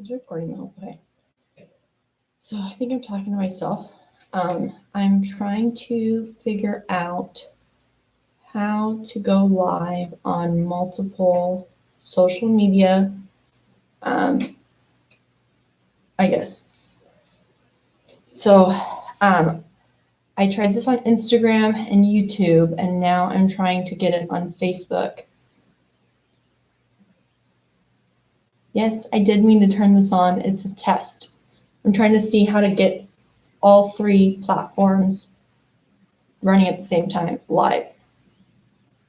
Is recording now? Okay. So I think I'm talking to myself. I'm trying to figure out how to go live on multiple social media, I guess. So I tried this on Instagram and YouTube, and now I'm trying to get it on Facebook. Yes, I did mean to turn this on. It's a test. I'm trying to see how to get all three platforms running at the same time live.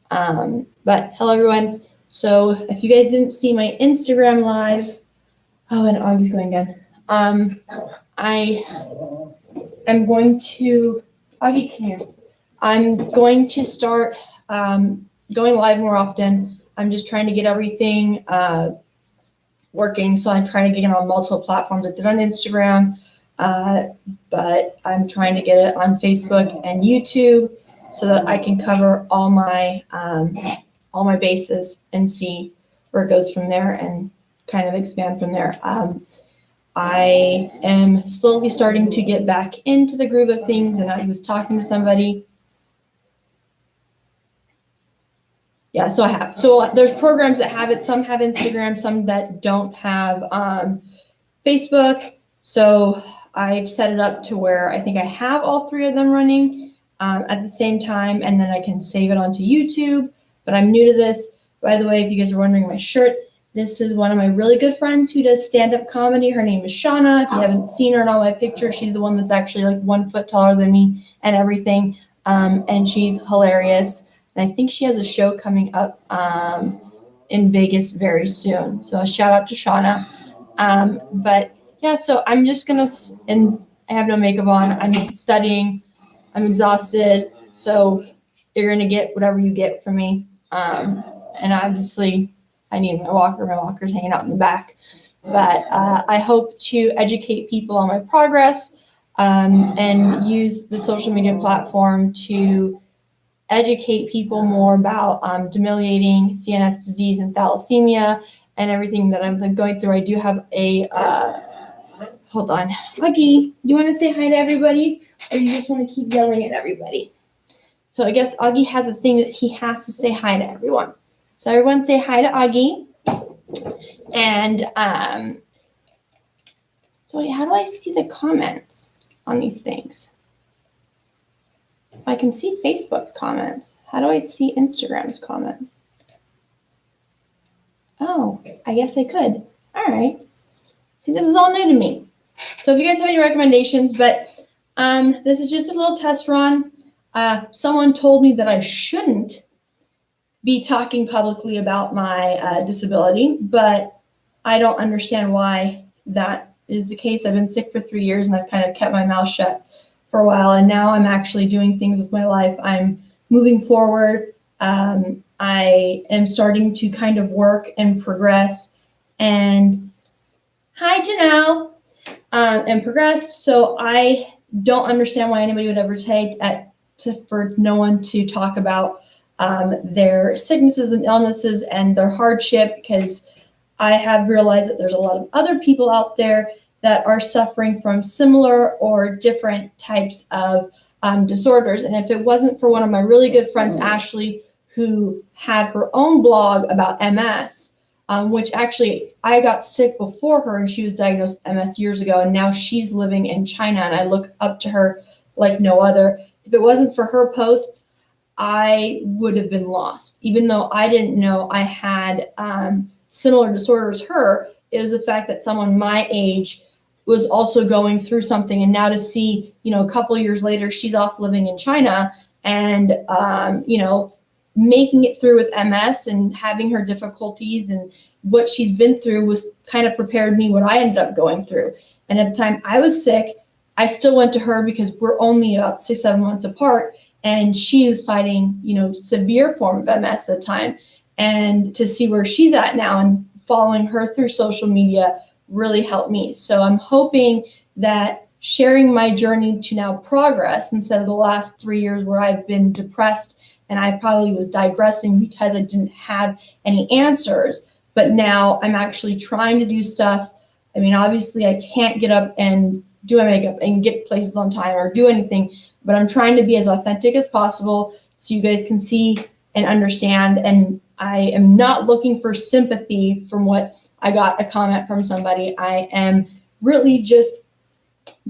But hello everyone. So if you guys didn't see my Instagram live, oh, and Augie's going again. I am going to, Augie, come here. I'm going to start going live more often. I'm just trying to get everything working. So I'm trying to get it on multiple platforms. I did on Instagram, but I'm trying to get it on Facebook and YouTube so that I can cover all my bases and see where it goes from there and kind of expand from there. I am slowly starting to get back into the groove of things, and I was talking to somebody. Yeah, so I have. So there's programs that have it. Some have Instagram, some that don't have Facebook. So I've set it up to where I think I have all three of them running at the same time, and then I can save it onto YouTube. But I'm new to this. By the way, if you guys are wondering my shirt, this is one of my really good friends who does stand-up comedy. Her name is Shauna. If you haven't seen her in all my pictures, she's the one that's actually like 1 foot taller than me and everything. And she's hilarious. And I think she has a show coming up in Vegas very soon. So a shout out to Shauna. But yeah, so I'm just gonna, and I have no makeup on. I'm studying. I'm exhausted. So you're gonna get whatever you get from me. And obviously I need my walker. My walker's hanging out in the back. But I hope to educate people on my progress and use the social media platform to educate people more about demyelinating CNS disease and thalassemia and everything that I'm going through. I do have a, hold on. Augie, do you want to say hi to everybody? Or you just want to keep yelling at everybody? So I guess Augie has a thing that he has to say hi to everyone. So everyone say hi to Augie. And so wait, how do I see the comments on these things? I can see Facebook's comments. How do I see Instagram's comments? Oh, I guess I could. All right. See, this is all new to me. So if you guys have any recommendations, but this is just a little test run. Someone told me that I shouldn't be talking publicly about my disability, but I don't understand why that is the case. I've been sick for 3 years and I've kind of kept my mouth shut for a while, and now I'm actually doing things with my life. I'm moving forward. I am starting to kind of work and progress. And hi, Janelle, and progress. So I don't understand why anybody would ever say for no one to talk about their sicknesses and illnesses and their hardship, because I have realized that there's a lot of other people out there that are suffering from similar or different types of disorders. And if it wasn't for one of my really good friends, Ashley, who had her own blog about MS, which actually I got sick before her and she was diagnosed with MS years ago, and now she's living in China and I look up to her like no other. If it wasn't for her posts, I would have been lost. Even though I didn't know I had similar disorders as her, it was the fact that someone my age was also going through something, and now to see, a couple of years later, she's off living in China and, making it through with MS and having her difficulties and what she's been through was kind of prepared me what I ended up going through. And at the time I was sick, I still went to her because we're only about 6-7 months apart, and she was fighting, severe form of MS at the time. And to see where she's at now and following her through social media really helped me. So I'm hoping that sharing my journey to now progress instead of the last 3 years where I've been depressed and I probably was digressing because I didn't have any answers, but now I'm actually trying to do stuff I mean, obviously I can't get up and do my makeup and get places on time or do anything, but I'm trying to be as authentic as possible so you guys can see and understand. And I am not looking for sympathy from what I got a comment from somebody. I am really just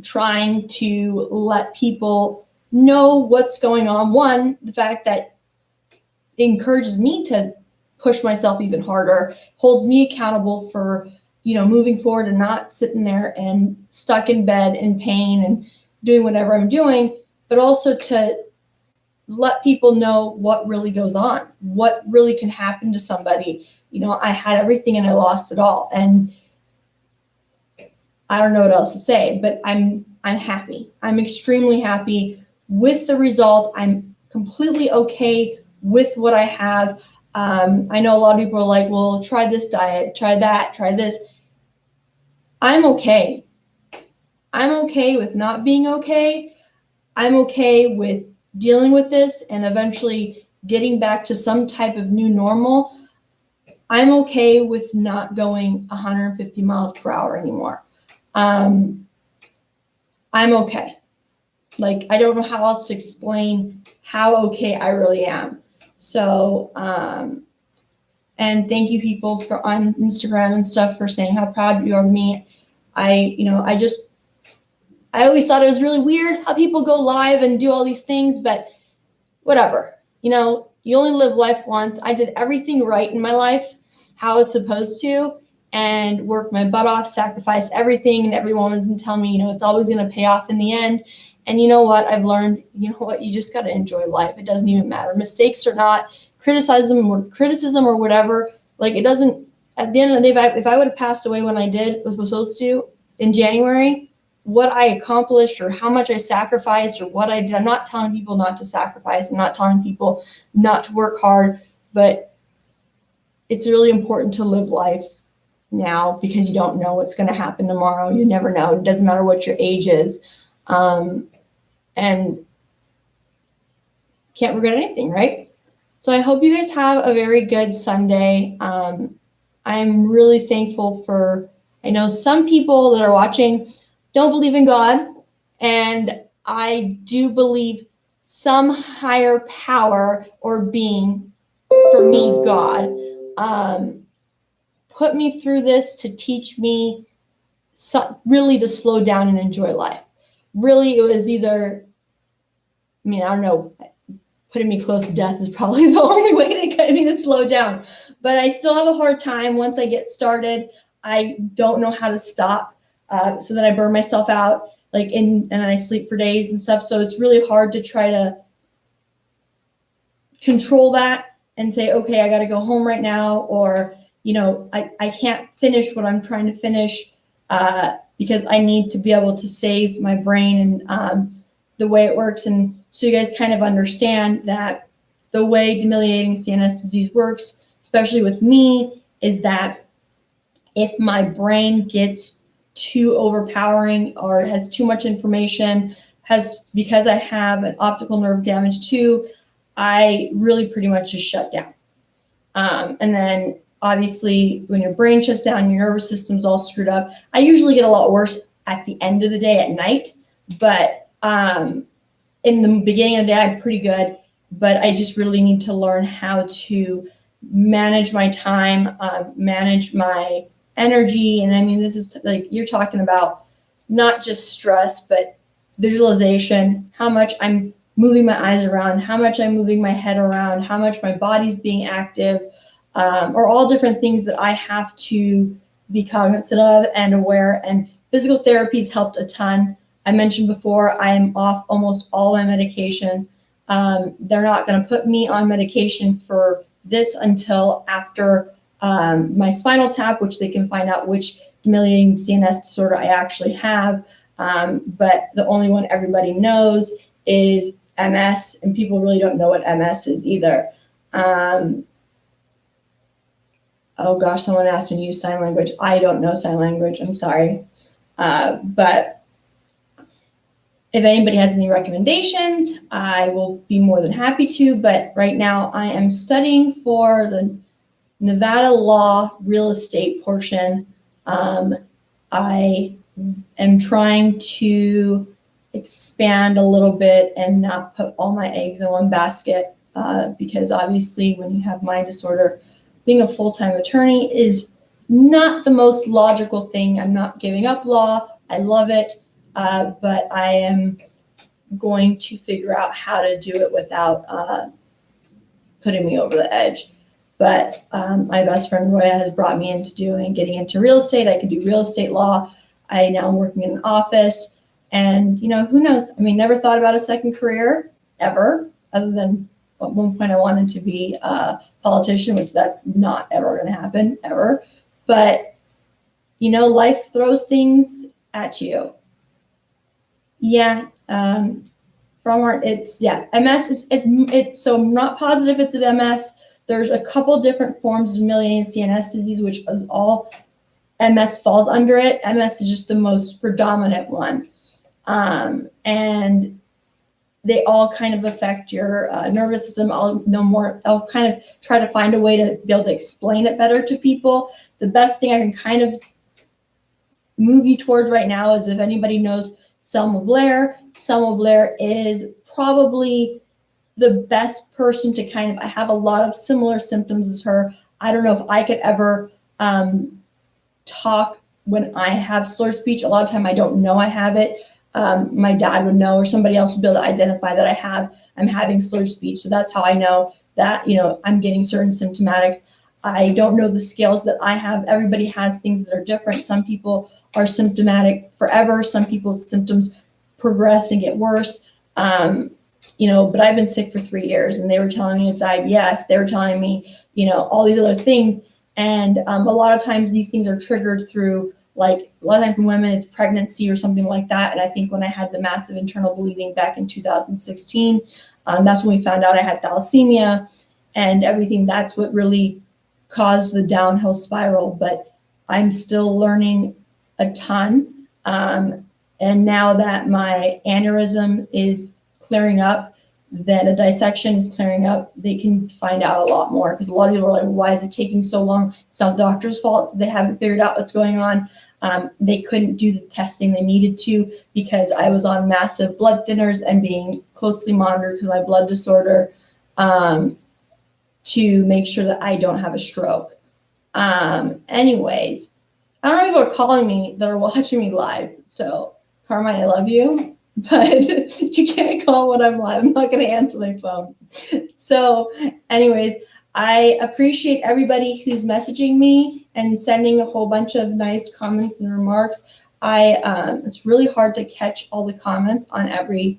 trying to let people know what's going on. One, the fact that it encourages me to push myself even harder, holds me accountable for, moving forward and not sitting there and stuck in bed in pain and doing whatever I'm doing, but also to let people know what really goes on, what really can happen to somebody. I had everything and I lost it all. And I don't know what else to say, but I'm happy. I'm extremely happy with the result. I'm completely okay with what I have. I know a lot of people are like, well, try this diet, try that, try this. I'm okay. I'm okay with not being okay. I'm okay with dealing with this and eventually getting back to some type of new normal. I'm okay with not going 150 miles per hour anymore. I'm okay. Like, I don't know how else to explain how okay I really am. So, and thank you people for on Instagram and stuff for saying how proud you are of me. I always thought it was really weird how people go live and do all these things, but whatever. You only live life once. I did everything right in my life, how I was supposed to, and worked my butt off, sacrificed everything, and everyone was telling me, it's always going to pay off in the end. And you know what? I've learned, you just got to enjoy life. It doesn't even matter. Mistakes or not, criticism or whatever, like it doesn't, at the end of the day, if I would have passed away when I did what I was supposed to in January, what I accomplished or how much I sacrificed or what I did. I'm not telling people not to sacrifice. I'm not telling people not to work hard, but it's really important to live life now because you don't know what's going to happen tomorrow. You never know. It doesn't matter what your age is. And can't regret anything, right? So I hope you guys have a very good Sunday. I'm really thankful I know some people that are watching don't believe in God, and I do believe some higher power or being, for me, God, put me through this to teach me really to slow down and enjoy life. Really, it was either, I don't know, putting me close to death is probably the only way to get me to slow down. But I still have a hard time once I get started. I don't know how to stop. So then I burn myself out, and then I sleep for days and stuff. So it's really hard to try to control that and say, okay, I got to go home right now, or I can't finish what I'm trying to finish because I need to be able to save my brain and the way it works. And so you guys kind of understand that the way demyelinating CNS disease works, especially with me, is that if my brain gets too overpowering or has too much information, because I have an optical nerve damage too, I really pretty much just shut down. And then obviously when your brain shuts down, your nervous system's all screwed up. I usually get a lot worse at the end of the day at night, but in the beginning of the day, I'm pretty good, but I just really need to learn how to manage my time, manage my energy. And this is like, you're talking about not just stress, but visualization, how much I'm moving my eyes around, how much I'm moving my head around, how much my body's being active, or all different things that I have to be cognizant of and aware. And physical therapy's helped a ton. I mentioned before, I am off almost all my medication. They're not going to put me on medication for this until after my spinal tap, which they can find out which demyelinating CNS disorder I actually have. But the only one everybody knows is MS, and people really don't know what MS is either. Oh gosh, someone asked me to use sign language. I don't know sign language, I'm sorry. But if anybody has any recommendations, I will be more than happy to. But right now I am studying for the Nevada law real estate portion. I am trying to expand a little bit and not put all my eggs in one basket, because obviously when you have mind disorder, being a full-time attorney is not the most logical thing. I'm not giving up law. I love it, but I am going to figure out how to do it without putting me over the edge. But my best friend Roya has brought me into getting into real estate. I could do real estate law. I now am working in an office, and who knows? I mean, never thought about a second career ever, other than at one point I wanted to be a politician, which that's not ever going to happen ever. But life throws things at you. Yeah. MS. So I'm not positive it's an MS. There's a couple different forms of Melian CNS disease, which is all MS falls under it. MS is just the most predominant one. And they all kind of affect your nervous system. I'll kind of try to find a way to be able to explain it better to people. The best thing I can kind of move you towards right now is if anybody knows Selma Blair. Selma Blair is probably the best person to I have a lot of similar symptoms as her. I don't know if I could ever talk when I have slurred speech. A lot of time I don't know I have it. My dad would know, or somebody else would be able to identify that I'm having slurred speech. So that's how I know that, I'm getting certain symptomatics. I don't know the scales that I have. Everybody has things that are different. Some people are symptomatic forever. Some people's symptoms progress and get worse. But I've been sick for 3 years, and they were telling me it's IBS. They were telling me, all these other things. And a lot of times these things are triggered through, like, a lot of times in women, it's pregnancy or something like that. And I think when I had the massive internal bleeding back in 2016, that's when we found out I had thalassemia and everything. That's what really caused the downhill spiral. But I'm still learning a ton. And now that my aneurysm is clearing up, that a dissection is clearing up, they can find out a lot more, because a lot of people are like, why is it taking so long? It's not the doctor's fault. They haven't figured out what's going on. They couldn't do the testing they needed to because I was on massive blood thinners and being closely monitored because of my blood disorder, to make sure that I don't have a stroke. Anyways, I don't know if people are calling me that are watching me live. So Carmine, I love you, but you can't call when I'm live. I'm not going to answer my phone. So anyways, I appreciate everybody who's messaging me and sending a whole bunch of nice comments and remarks. It's really hard to catch all the comments on every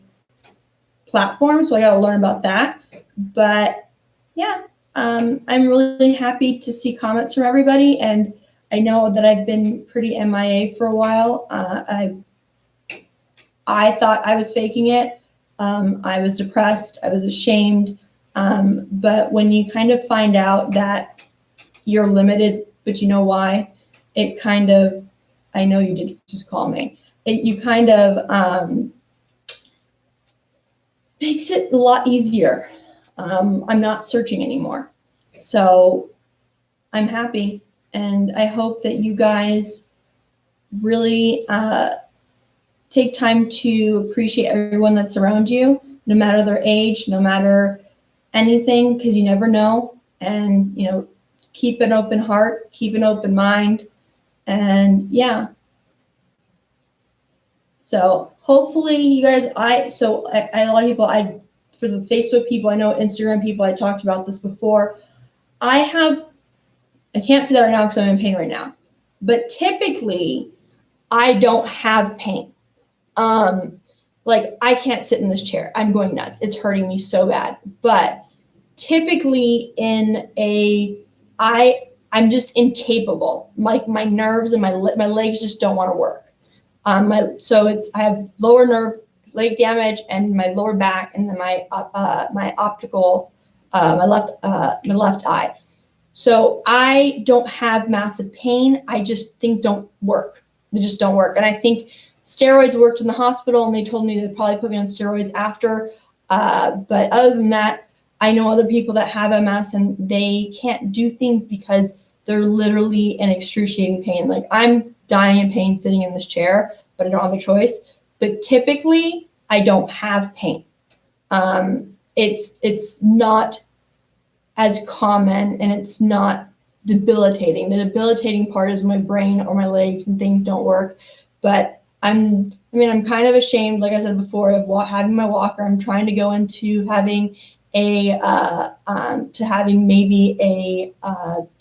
platform, so I got to learn about that. But yeah, I'm really happy to see comments from everybody, and I know that I've been pretty MIA for a while. I thought I was faking it. I was depressed. I was ashamed. But when you kind of find out that you're limited, but you know why, it kind of, I know you did just call me. You kind of makes it a lot easier. I'm not searching anymore. So I'm happy. And I hope that you guys really take time to appreciate everyone that's around you, no matter their age, no matter anything, because you never know. And, keep an open heart, keep an open mind. And yeah. So hopefully you guys, a lot of people, for the Facebook people, I know Instagram people, I talked about this before. I can't say that right now because I'm in pain right now. But typically, I don't have pain. Like, I can't sit in this chair. I'm going nuts. It's hurting me so bad. But typically I'm just incapable. Like, my nerves and my legs just don't want to work. I have lower leg damage and my lower back, and then my left eye. So I don't have massive pain. Things don't work. They just don't work. And I think steroids worked in the hospital, and they told me they'd probably put me on steroids after. But other than that, I know other people that have MS and they can't do things because they're literally in excruciating pain. Like, I'm dying in pain sitting in this chair, but I don't have a choice. But typically, I don't have pain. It's not as common, and it's not debilitating. The debilitating part is my brain or my legs and things don't work. But I'm kind of ashamed, like I said before, of having my walker. I'm trying to go into having maybe a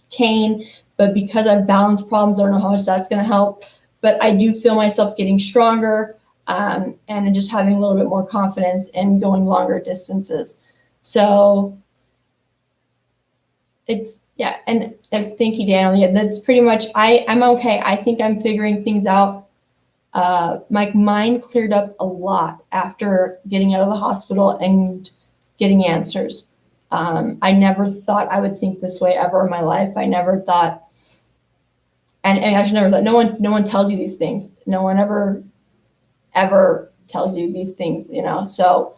cane, but because I have balance problems, I don't know how much that's going to help. But I do feel myself getting stronger, and just having a little bit more confidence and going longer distances. So it's, yeah, and thank you, Daniel. Yeah, that's pretty much, I'm okay. I think I'm figuring things out. My mind cleared up a lot after getting out of the hospital and getting answers. I never thought I would think this way ever in my life. I never thought, and I actually never thought, no one tells you these things. No one ever tells you these things, So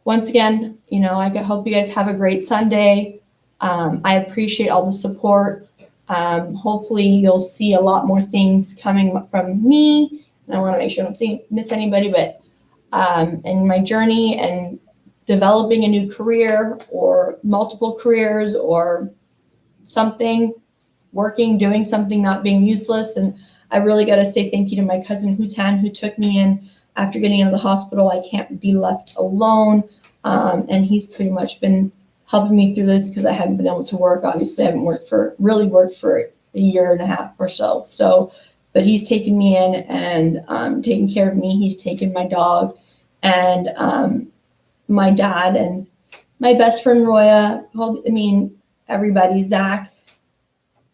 once again, I hope you guys have a great Sunday. I appreciate all the support. Hopefully you'll see a lot more things coming from me. And I want to make sure I don't miss anybody, but in my journey and developing a new career or multiple careers or something, doing something, not being useless. And I really got to say thank you to my cousin Hutan, who took me in after getting out of the hospital. I can't be left alone. And he's pretty much been helping me through this because I haven't been able to work. Obviously, I haven't really worked for a year and a half or so. But he's taken me in and taken care of me. He's taken my dog and my dad and my best friend Roya. Everybody, Zach.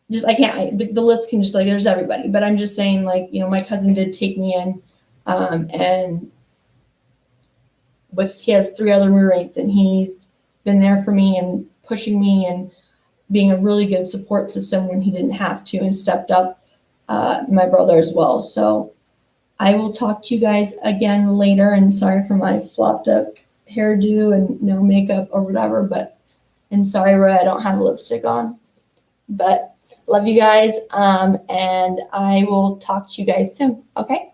Just the list can just there's everybody. But I'm just saying, my cousin did take me in, and he has 3 other roommates, and he's been there for me and pushing me and being a really good support system when he didn't have to, and stepped up. My brother as well. So I will talk to you guys again later, and sorry for my flopped up hairdo and no makeup or whatever, and sorry, Roy, I don't have lipstick on, but love you guys. And I will talk to you guys soon. Okay.